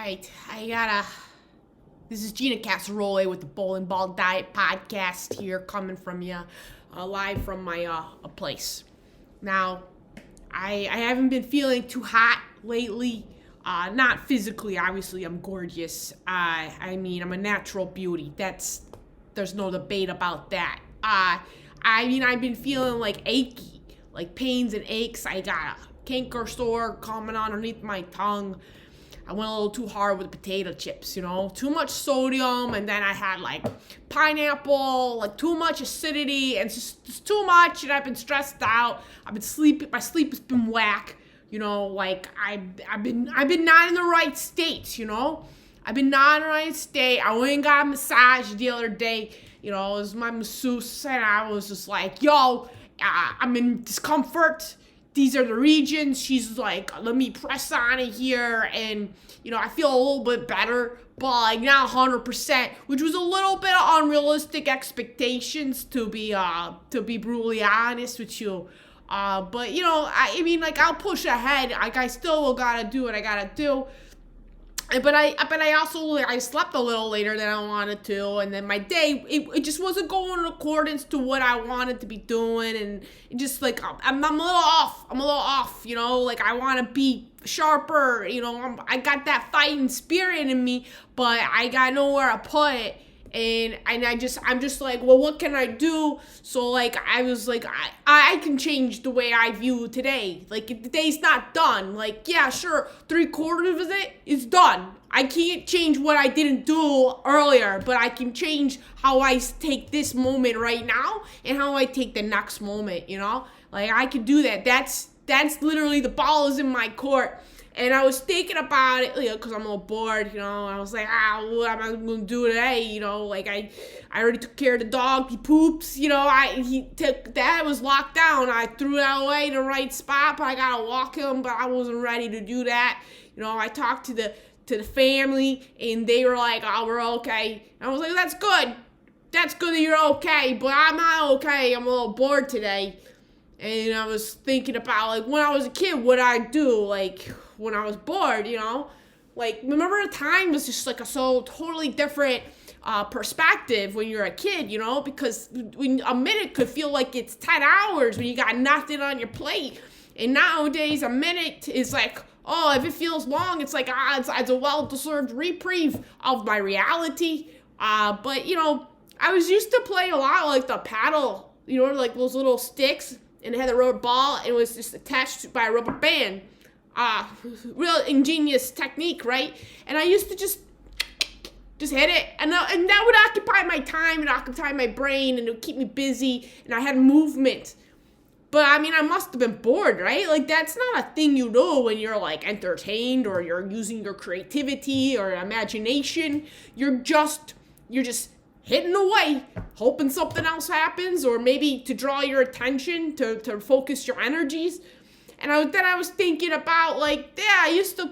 Alright, this is Gina Casserole with the Bowling Ball Diet Podcast here, coming from you, live from my place. Now, I haven't been feeling too hot lately. Not physically, obviously, I'm gorgeous. I'm a natural beauty. There's no debate about that. I've been feeling like achy, like pains and aches. I got a canker sore coming underneath my tongue. I went a little too hard with potato chips, too much sodium, and then I had like pineapple, like too much acidity, and just too much, and I've been stressed out. I've been sleeping, my sleep has been whack, like I've been not in the right state, I've been not in the right state. I went and got a massage the other day, it was my masseuse, and I was just like, I'm in discomfort. These are the regions. She's like, let me press on it here, and I feel a little bit better, but like not 100%, which was a little bit of unrealistic expectations, to be brutally honest with you. But I'll push ahead. Like, I still gotta do what I gotta do. But I slept a little later than I wanted to, and then my day, it just wasn't going in accordance to what I wanted to be doing, and it just like, I'm a little off, like I want to be sharper, I got that fighting spirit in me, but I got nowhere to put it. And I'm just like, well, what can I do? So like, I was like, I can change the way I view today. Like, if the day's not done, like, yeah, sure, 3/4 of it is done. I can't change what I didn't do earlier, but I can change how I take this moment right now and how I take the next moment, Like, I can do that. That's literally, the ball is in my court. And I was thinking about it, because I'm a little bored, and I was like, what am I going to do today, like, I already took care of the dog, he poops, that was locked down, I threw that away in the right spot, but I got to walk him, but I wasn't ready to do that, I talked to the family, and they were like, oh, we're okay, and I was like, that's good that you're okay, but I'm not okay, I'm a little bored today. And I was thinking about, like, when I was a kid, what I'd do, like, when I was bored, Like, remember the time was just, like, a so totally different perspective when you're a kid, Because when a minute could feel like it's 10 hours when you got nothing on your plate. And nowadays, a minute is like, oh, if it feels long, it's like, it's a well-deserved reprieve of my reality. But, I was used to play a lot like the paddle, like those little sticks. And it had a rubber ball, and it was just attached by a rubber band. Real ingenious technique, right? And I used to just hit it, and that would occupy my time, and occupy my brain, and it would keep me busy, and I had movement. But, I must have been bored, right? Like, that's not a thing you do when you're, like, entertained, or you're using your creativity or imagination. You're just hitting away, hoping something else happens, or maybe to draw your attention, to focus your energies. And then I was thinking about, like, I used to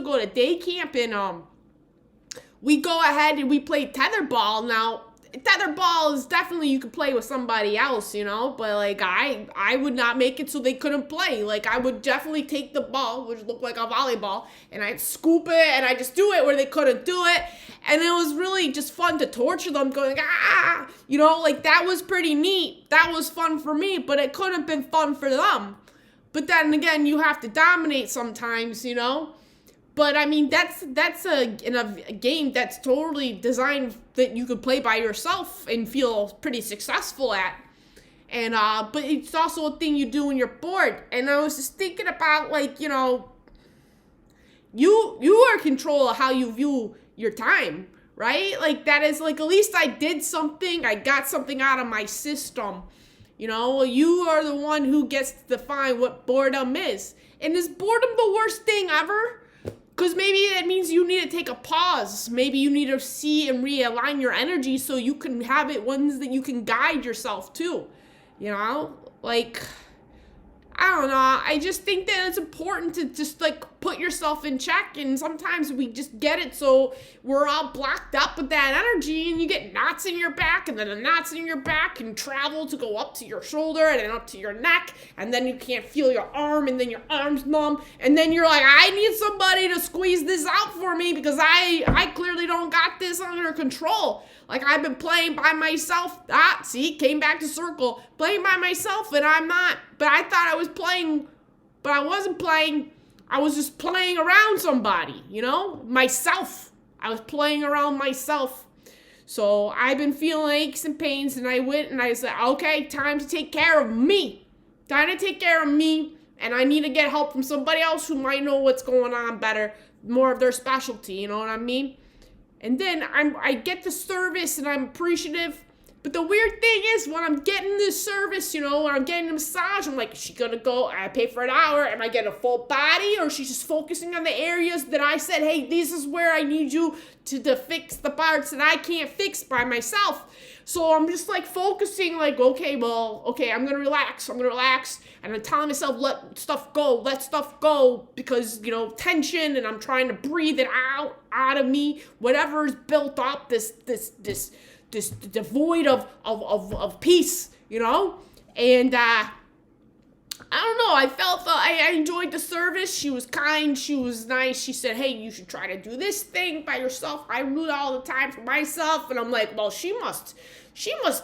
go to day camp, and we go ahead and we play tetherball. Now, tetherball is definitely, you could play with somebody else, but like, I would not make it so they couldn't play. Like, I would definitely take the ball, which looked like a volleyball, and I'd scoop it, and I just do it where they couldn't do it. And it was really just fun to torture them, going, like, that was pretty neat. That was fun for me, but it couldn't have been fun for them. But then again, you have to dominate sometimes, But, that's a game that's totally designed that you could play by yourself and feel pretty successful at. And, but it's also a thing you do when you're bored. And I was just thinking about, like, you are in control of how you view your time, right? Like, that is, like, at least I did something. I got something out of my system. You are the one who gets to define what boredom is. And is boredom the worst thing ever? Because maybe that means you need to take a pause. Maybe you need to see and realign your energy so you can have ones that you can guide yourself to. Like, I don't know. I just think that it's important to just like put yourself in check, and sometimes we just get it so we're all blocked up with that energy, and you get knots in your back, and then the knots in your back can travel to go up to your shoulder and then up to your neck, and then you can't feel your arm, and then your arm's numb, and then you're like, I need somebody to squeeze this out for me because I clearly don't got this under control. Like, I've been playing by myself. Came back to circle. Playing by myself, and I'm not. But I thought I was playing, but I wasn't playing. I was just playing around somebody, myself. I was playing around myself. So I've been feeling aches and pains, and I went and I said, okay, time to take care of me. Time to take care of me, and I need to get help from somebody else who might know what's going on better, more of their specialty, you know what I mean? And then I get the service, and I'm appreciative. But the weird thing is, when I'm getting this service, when I'm getting a massage, I'm like, is she gonna go, I pay for an hour, am I getting a full body? Or is she just focusing on the areas that I said, hey, this is where I need you to fix the parts that I can't fix by myself. So I'm just like focusing, like, okay, I'm gonna relax. And I'm telling myself, let stuff go, because, tension, and I'm trying to breathe it out of me, whatever is built up, this void of peace, and I don't know, I felt I enjoyed the service. She was kind, she was nice. She said, hey, you should try to do this thing by yourself. I do it all the time for myself. And I'm like, well, she must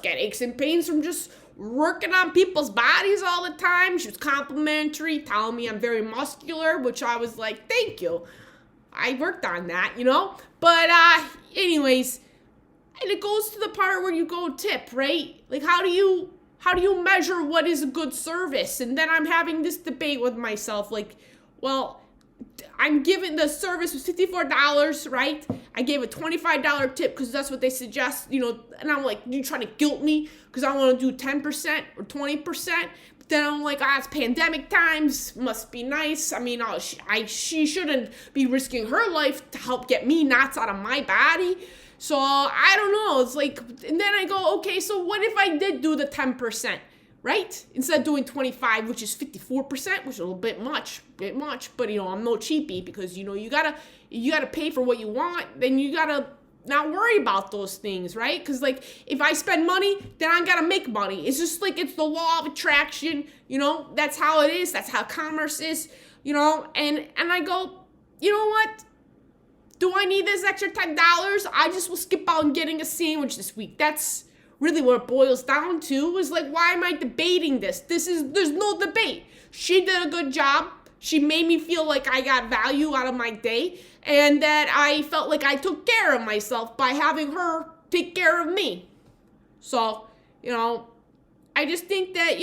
get aches and pains from just working on people's bodies all the time. She was complimentary, telling me I'm very muscular, which I was like, thank you. I worked on that, But anyways, and it goes to the part where you go tip, right? Like, how do you measure what is a good service? And then I'm having this debate with myself, like, well, I'm giving, the service was $54, right? I gave a $25 tip because that's what they suggest, and I'm like, you trying to guilt me because I want to do 10% or 20%? But then I'm like, it's pandemic times, must be nice. I mean, she shouldn't be risking her life to help get me knots out of my body. So I don't know. It's like, and then I go, okay, so what if I did do the 10%, right? Instead of doing 25, which is 54%, which is a little bit much, but I'm no cheapie, because you gotta pay for what you want. Then you gotta not worry about those things, right? Because like, if I spend money, then I gotta make money. It's just like, it's the law of attraction, that's how it is. That's how commerce is, and I go, you know what? Do I need this extra $10? I just will skip out on getting a sandwich this week. That's really what it boils down to, is like, why am I debating this? There's no debate. She did a good job. She made me feel like I got value out of my day, and that I felt like I took care of myself by having her take care of me. So, I just think that,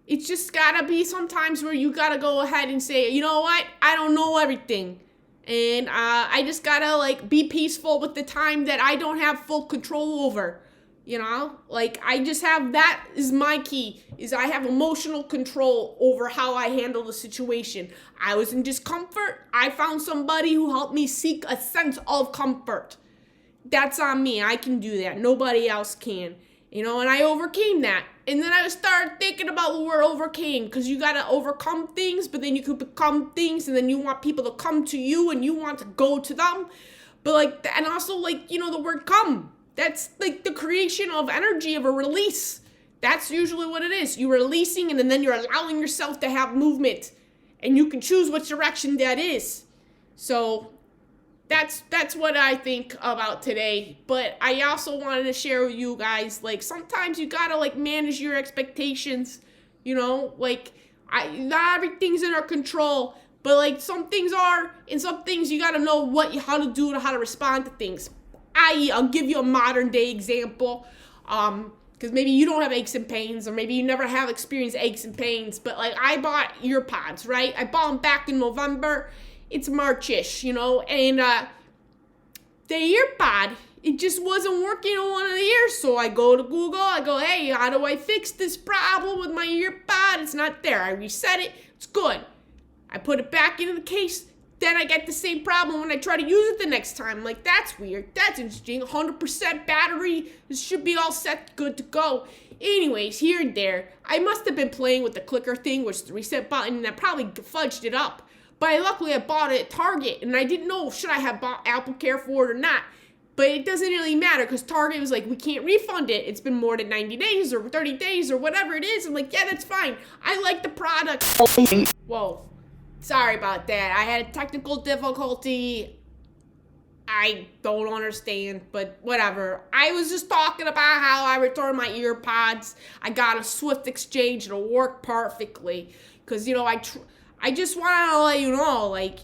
it's just gotta be sometimes where you gotta go ahead and say, you know what, I don't know everything. And I just gotta like be peaceful with the time that I don't have full control over. Like, I just have, that is my key, is I have emotional control over how I handle the situation. I was in discomfort. I found somebody who helped me seek a sense of comfort. That's on me. I can do that. Nobody else can. And I overcame that. And then I started thinking about the word overcame, because you got to overcome things, but then you could become things, and then you want people to come to you, and you want to go to them. But like, and also like, the word come. That's like the creation of energy, of a release. That's usually what it is. You're releasing, and then you're allowing yourself to have movement, and you can choose which direction that is. So that's what I think about today. But I also wanted to share with you guys, like, sometimes you gotta like manage your expectations, like, not everything's in our control, but like some things are, and some things you gotta know how to do, how to respond to things. I'll give you a modern day example, because maybe you don't have aches and pains, or maybe you never have experienced aches and pains, but like, I bought ear pods, right? I bought them back in November. It's March-ish, and the ear pod, it just wasn't working on one of the ears. So I go to Google, I go, hey, how do I fix this problem with my ear pod? It's not there. I reset it, it's good. I put it back into the case, then I get the same problem when I try to use it the next time. Like, that's weird. That's interesting. 100% battery. This should be all set, good to go. Anyways, here and there, I must have been playing with the clicker thing, which is the reset button, and I probably fudged it up. But luckily, I bought it at Target, and I didn't know should I have bought Apple Care for it or not. But it doesn't really matter because Target was like, we can't refund it. It's been more than 90 days or 30 days or whatever it is. I'm like, yeah, that's fine. I like the product. Whoa. Sorry about that. I had a technical difficulty. I don't understand, but whatever. I was just talking about how I returned my earpods. I got a Swift exchange. It'll work perfectly. Because, I just want to let you know, like,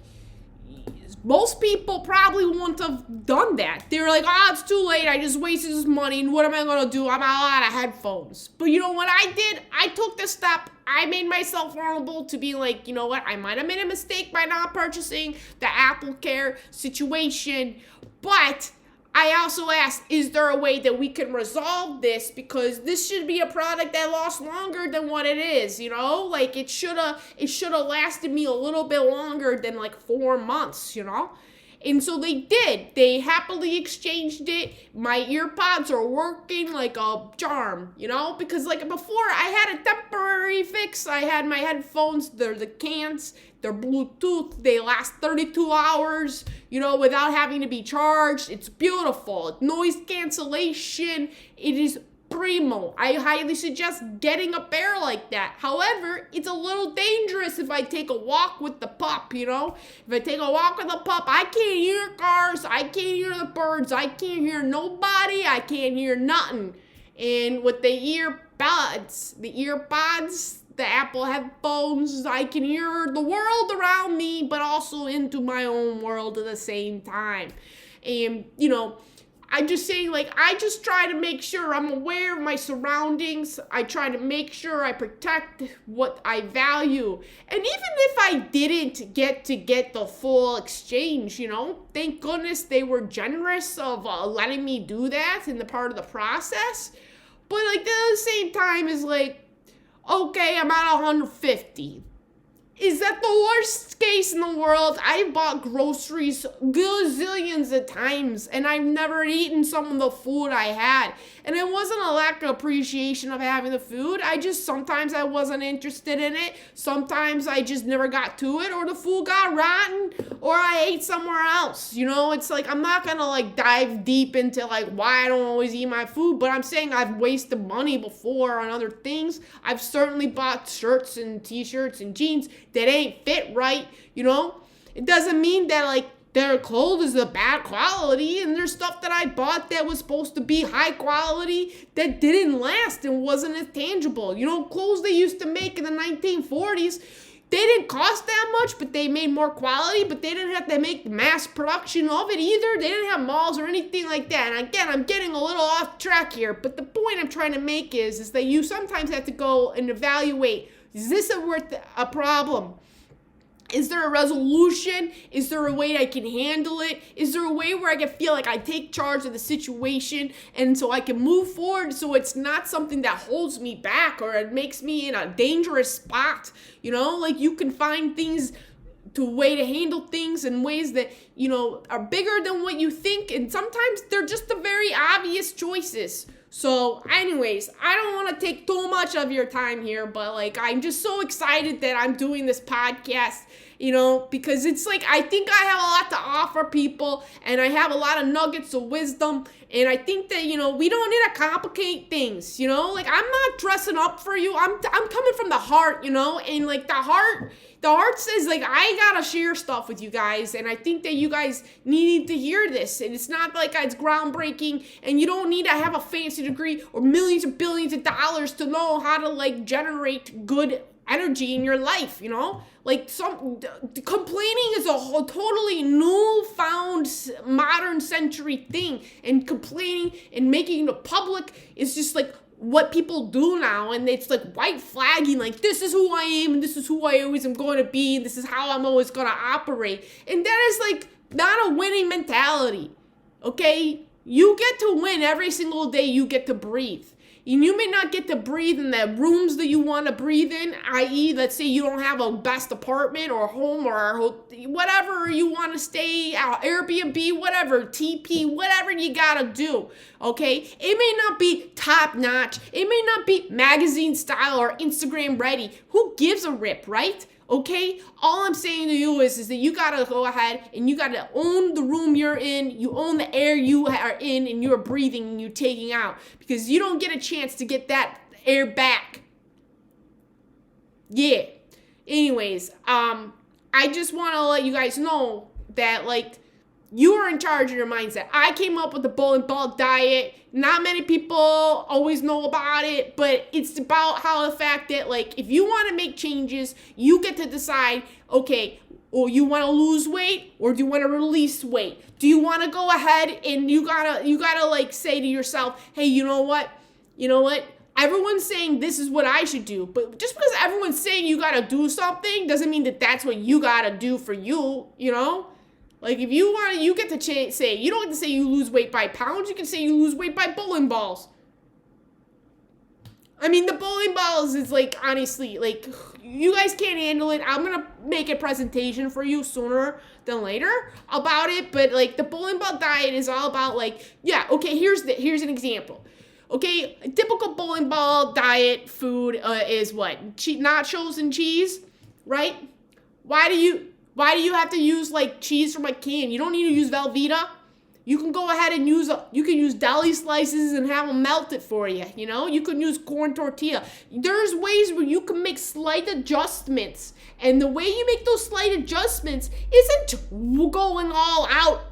most people probably wouldn't have done that. They were like, it's too late. I just wasted this money. And what am I going to do? I'm out of headphones. But you know what I did? I took the step. I made myself vulnerable to be like, you know what? I might have made a mistake by not purchasing the Apple Care situation. But I also asked, is there a way that we can resolve this? Because this should be a product that lasts longer than what it is, Like, it should have lasted me a little bit longer than, like, 4 months, And so they did. They happily exchanged it. My earpods are working like a charm, Because, like, before, I had a temporary fix. I had my headphones, they're the cans. They're Bluetooth. They last 32 hours, without having to be charged. It's beautiful. Noise cancellation. It is primo. I highly suggest getting a pair like that. However, it's a little dangerous if I take a walk with the pup, If I take a walk with the pup, I can't hear cars. I can't hear the birds. I can't hear nobody. I can't hear nothing. And with the earpods, the Apple headphones, I can hear the world around me, but also into my own world at the same time. And, I'm just saying, like, I just try to make sure I'm aware of my surroundings. I try to make sure I protect what I value. And even if I didn't get the full exchange, thank goodness they were generous of letting me do that in the part of the process. But, like, at the same time is like, okay, I'm at 150. Is that the worst case in the world? I've bought groceries gazillions of times, and I've never eaten some of the food I had. And it wasn't a lack of appreciation of having the food. Sometimes I wasn't interested in it. Sometimes I just never got to it, or the food got rotten, or I ate somewhere else. It's like, I'm not gonna, like, dive deep into, like, why I don't always eat my food, but I'm saying I've wasted money before on other things. I've certainly bought shirts and t-shirts and jeans that ain't fit right, It doesn't mean that, like, their clothes is a bad quality, and there's stuff that I bought that was supposed to be high quality that didn't last and wasn't as tangible. Clothes they used to make in the 1940s, they didn't cost that much, but they made more quality, but they didn't have to make mass production of it either. They didn't have malls or anything like that. And again, I'm getting a little off track here, but the point I'm trying to make is that you sometimes have to go and evaluate, is this worth a problem? Is there a resolution? Is there a way I can handle it? Is there a way where I can feel like I take charge of the situation and so I can move forward so it's not something that holds me back or it makes me in a dangerous spot? Like, you can find things to way to handle things in ways that, are bigger than what you think. And sometimes they're just the very obvious choices. So anyways, I don't want to take too much of your time here, but, like, I'm just so excited that I'm doing this podcast, because it's like, I think I have a lot to offer people, and I have a lot of nuggets of wisdom, and I think that, we don't need to complicate things, like, I'm not dressing up for you. I'm coming from the heart, and, like, the heart says, like, I gotta share stuff with you guys, and I think that you guys need to hear this, and it's not like it's groundbreaking, and you don't need to have a fancy degree or millions or billions of dollars to know how to, like, generate good energy in your life, Like, complaining is a whole totally newfound modern century thing, and complaining and making it public is just, like, what people do now, and it's like white flagging, like, this is who I am, and this is who I always am going to be, and this is how I'm always going to operate. And that is, like, not a winning mentality, okay? You get to win every single day you get to breathe. And you may not get to breathe in the rooms that you want to breathe in, i.e., let's say you don't have a best apartment or home or whatever you want to stay, Airbnb, whatever, TP, whatever you got to do, okay? It may not be top notch. It may not be magazine style or Instagram ready. Who gives a rip, right? Okay, all I'm saying to you is that you gotta go ahead and you gotta own the room you're in. You own the air you are in and you're breathing and you're taking out, because you don't get a chance to get that air back. Yeah. Anyways, I just want to let you guys know that, like, you are in charge of your mindset. I came up with the bowling ball diet. Not many people always know about it, but it's about how the fact that, like, if you want to make changes, you get to decide, okay, or you want to lose weight or do you want to release weight? Do you want to go ahead and you gotta like say to yourself, hey, you know what? Everyone's saying this is what I should do, but just because everyone's saying you gotta do something doesn't mean that that's what you gotta do for you, you know? Like, if you want to, you get to say, you don't get to say you lose weight by pounds, you can say you lose weight by bowling balls. I mean, the bowling balls is, like, honestly, like, you guys can't handle it. I'm going to make a presentation for you sooner than later about it, but, like, the bowling ball diet is all about, like, yeah, okay, here's an example. Okay, a typical bowling ball diet food is what? Nachos and cheese, right? Why do you have to use, like, cheese from a can? You don't need to use Velveeta. You can go ahead and use deli slices and have them melt it for you, you know? You can use corn tortilla. There's ways where you can make slight adjustments. And the way you make those slight adjustments isn't going all out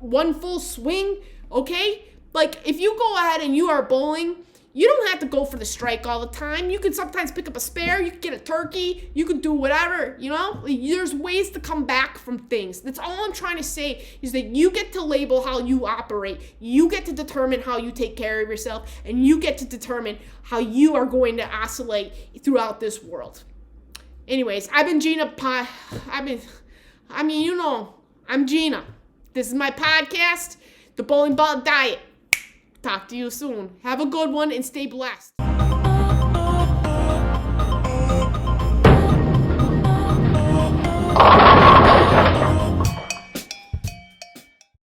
one full swing, okay? Like, if you go ahead and you are bowling, you don't have to go for the strike all the time. You can sometimes pick up a spare. You can get a turkey. You can do whatever, you know? There's ways to come back from things. That's all I'm trying to say, is that you get to label how you operate. You get to determine how you take care of yourself, and you get to determine how you are going to oscillate throughout this world. Anyways, I've been Gina. I'm Gina. This is my podcast, The Bowling Ball Diet. Talk to you soon. Have a good one and stay blessed.